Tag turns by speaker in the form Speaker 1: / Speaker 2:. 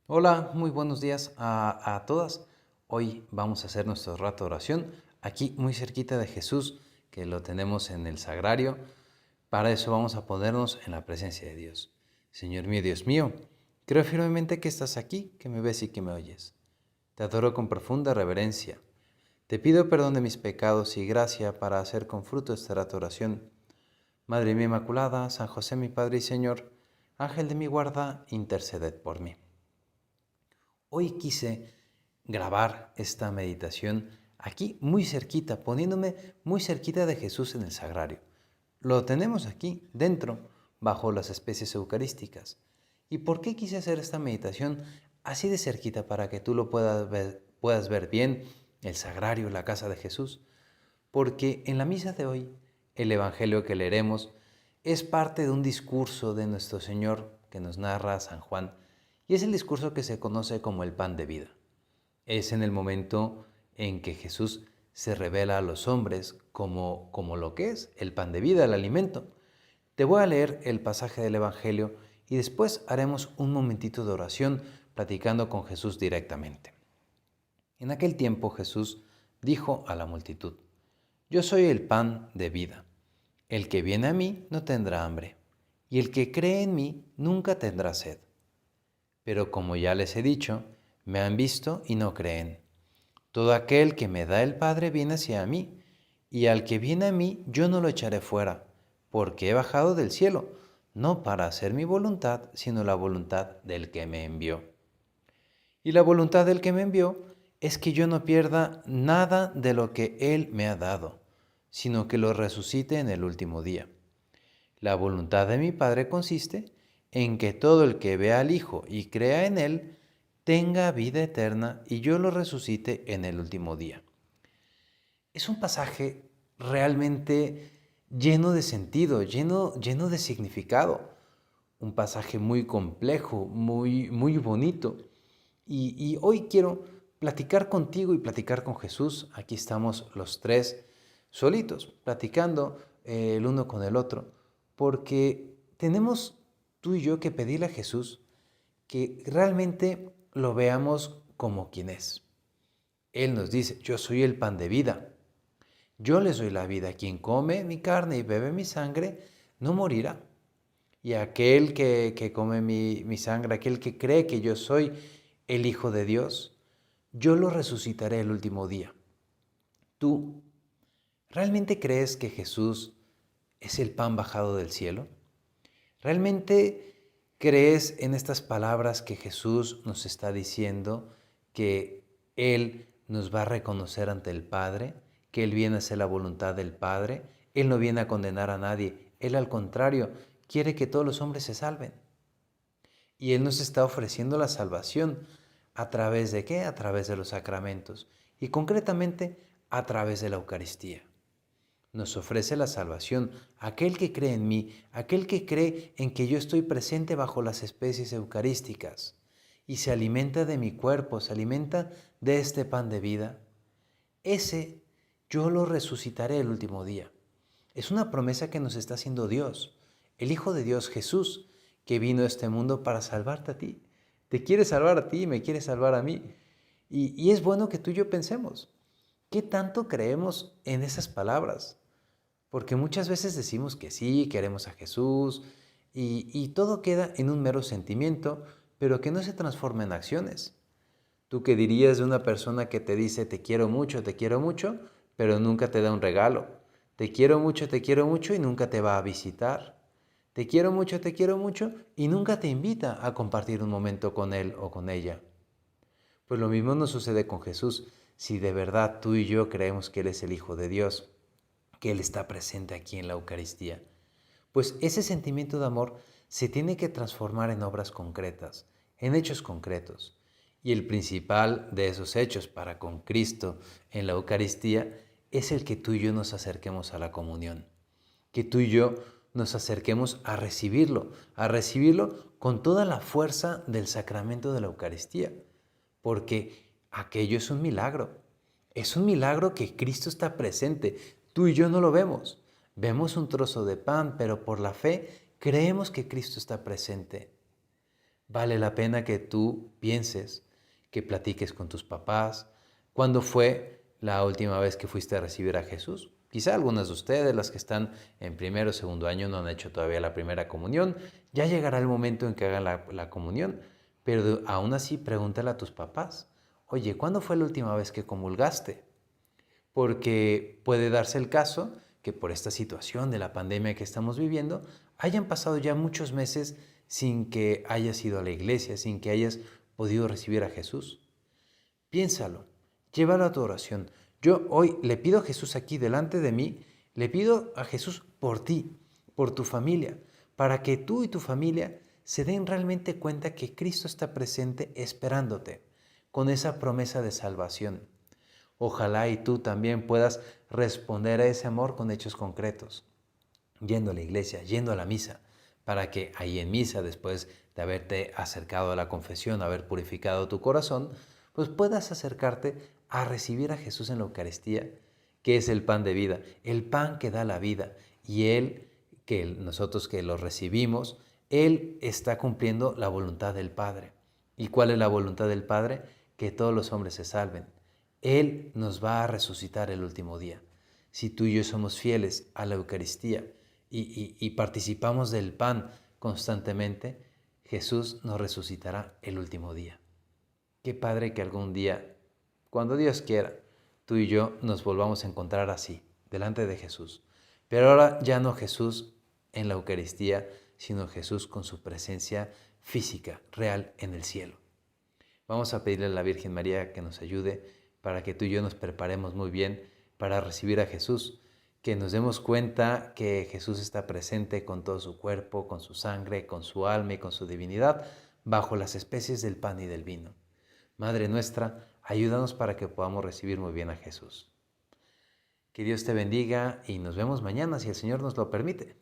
Speaker 1: Hola, muy buenos días a todas. Hoy vamos a hacer nuestro rato de oración aquí muy cerquita de Jesús, que lo tenemos en el sagrario. Para eso vamos a ponernos en la presencia de Dios. Señor mío, Dios mío, creo firmemente que estás aquí, que me ves y que me oyes. Te adoro con profunda reverencia. Te pido perdón de mis pecados y gracia para hacer con fruto esta rato de oración. Madre mía Inmaculada, San José mi Padre y Señor, Ángel de mi guarda, interceded por mí. Hoy quise grabar esta meditación aquí muy cerquita, poniéndome muy cerquita de Jesús en el sagrario. Lo tenemos aquí, dentro, bajo las especies eucarísticas. ¿Y por qué quise hacer esta meditación así de cerquita para que tú lo puedas ver bien, el sagrario, la casa de Jesús? Porque en la misa de hoy, el Evangelio que leeremos es parte de un discurso de nuestro Señor que nos narra San Juan, y es el discurso que se conoce como el pan de vida. Es en el momento en que Jesús se revela a los hombres como lo que es el pan de vida, el alimento. Te voy a leer el pasaje del Evangelio y después haremos un momentito de oración platicando con Jesús directamente. En aquel tiempo Jesús dijo a la multitud: Yo soy el pan de vida. El que viene a mí no tendrá hambre, y el que cree en mí nunca tendrá sed. Pero como ya les he dicho, me han visto y no creen. Todo aquel que me da el Padre viene hacia mí, y al que viene a mí yo no lo echaré fuera, porque he bajado del cielo, no para hacer mi voluntad, sino la voluntad del que me envió. Y la voluntad del que me envió es que yo no pierda nada de lo que Él me ha dado, sino que lo resucite en el último día. La voluntad de mi Padre consiste en que todo el que vea al Hijo y crea en Él tenga vida eterna y yo lo resucite en el último día. Es un pasaje realmente lleno de sentido, lleno de significado. Un pasaje muy complejo, muy bonito. Y hoy quiero platicar contigo y platicar con Jesús. Aquí estamos los tres solitos, platicando el uno con el otro, porque tenemos tú y yo que pedirle a Jesús que realmente lo veamos como quien es. Él nos dice: yo soy el pan de vida. Yo les doy la vida. Quien come mi carne y bebe mi sangre, no morirá. Y aquel que come mi sangre, aquel que cree que yo soy el Hijo de Dios, yo lo resucitaré el último día. ¿Tú realmente crees que Jesús es el pan bajado del cielo? ¿Realmente crees en estas palabras que Jesús nos está diciendo, que Él nos va a reconocer ante el Padre, que Él viene a hacer la voluntad del Padre? Él no viene a condenar a nadie, Él al contrario, quiere que todos los hombres se salven. Y Él nos está ofreciendo la salvación. ¿A través de qué? A través de los sacramentos y concretamente a través de la Eucaristía. Nos ofrece la salvación aquel que cree en mí, aquel que cree en que yo estoy presente bajo las especies eucarísticas y se alimenta de mi cuerpo, se alimenta de este pan de vida. Ese yo lo resucitaré el último día. Es una promesa que nos está haciendo Dios, el Hijo de Dios Jesús, que vino a este mundo para salvarte a ti. Te quiere salvar a ti y me quiere salvar a mí. Y es bueno que tú y yo pensemos, ¿qué tanto creemos en esas palabras? Porque muchas veces decimos que sí, queremos a Jesús, y todo queda en un mero sentimiento, pero que no se transforma en acciones. ¿Tú qué dirías de una persona que te dice te quiero mucho, pero nunca te da un regalo? Te quiero mucho y nunca te va a visitar. Te quiero mucho y nunca te invita a compartir un momento con él o con ella. Pues lo mismo nos sucede con Jesús. Si de verdad tú y yo creemos que Él es el Hijo de Dios, que Él está presente aquí en la Eucaristía, pues ese sentimiento de amor se tiene que transformar en obras concretas, en hechos concretos. Y el principal de esos hechos para con Cristo en la Eucaristía es el que tú y yo nos acerquemos a la comunión, que tú y yo nos acerquemos a recibirlo con toda la fuerza del sacramento de la Eucaristía, porque aquello es un milagro que Cristo está presente, tú y yo no lo vemos. Vemos un trozo de pan, pero por la fe creemos que Cristo está presente. Vale la pena que tú pienses, que platiques con tus papás. ¿Cuándo fue la última vez que fuiste a recibir a Jesús? Quizá algunas de ustedes, las que están en primero o segundo año, no han hecho todavía la primera comunión. Ya llegará el momento en que hagan la comunión, pero aún así pregúntale a tus papás. Oye, ¿cuándo fue la última vez que comulgaste? Porque puede darse el caso que por esta situación de la pandemia que estamos viviendo, hayan pasado ya muchos meses sin que hayas ido a la iglesia, sin que hayas podido recibir a Jesús. Piénsalo, llévalo a tu oración. Yo hoy le pido a Jesús aquí delante de mí, le pido a Jesús por ti, por tu familia, para que tú y tu familia se den realmente cuenta que Cristo está presente esperándote, con esa promesa de salvación. Ojalá y tú también puedas responder a ese amor con hechos concretos, yendo a la iglesia, yendo a la misa, para que ahí en misa, después de haberte acercado a la confesión, haber purificado tu corazón, pues puedas acercarte a recibir a Jesús en la Eucaristía, que es el pan de vida, el pan que da la vida, y Él, que nosotros que lo recibimos, Él está cumpliendo la voluntad del Padre. ¿Y cuál es la voluntad del Padre? Que todos los hombres se salven. Él nos va a resucitar el último día. Si tú y yo somos fieles a la Eucaristía y participamos del pan constantemente, Jesús nos resucitará el último día. Qué padre que algún día, cuando Dios quiera, tú y yo nos volvamos a encontrar así, delante de Jesús. Pero ahora ya no Jesús en la Eucaristía, sino Jesús con su presencia física, real en el cielo. Vamos a pedirle a la Virgen María que nos ayude para que tú y yo nos preparemos muy bien para recibir a Jesús, que nos demos cuenta que Jesús está presente con todo su cuerpo, con su sangre, con su alma y con su divinidad, bajo las especies del pan y del vino. Madre nuestra, ayúdanos para que podamos recibir muy bien a Jesús. Que Dios te bendiga y nos vemos mañana si el Señor nos lo permite.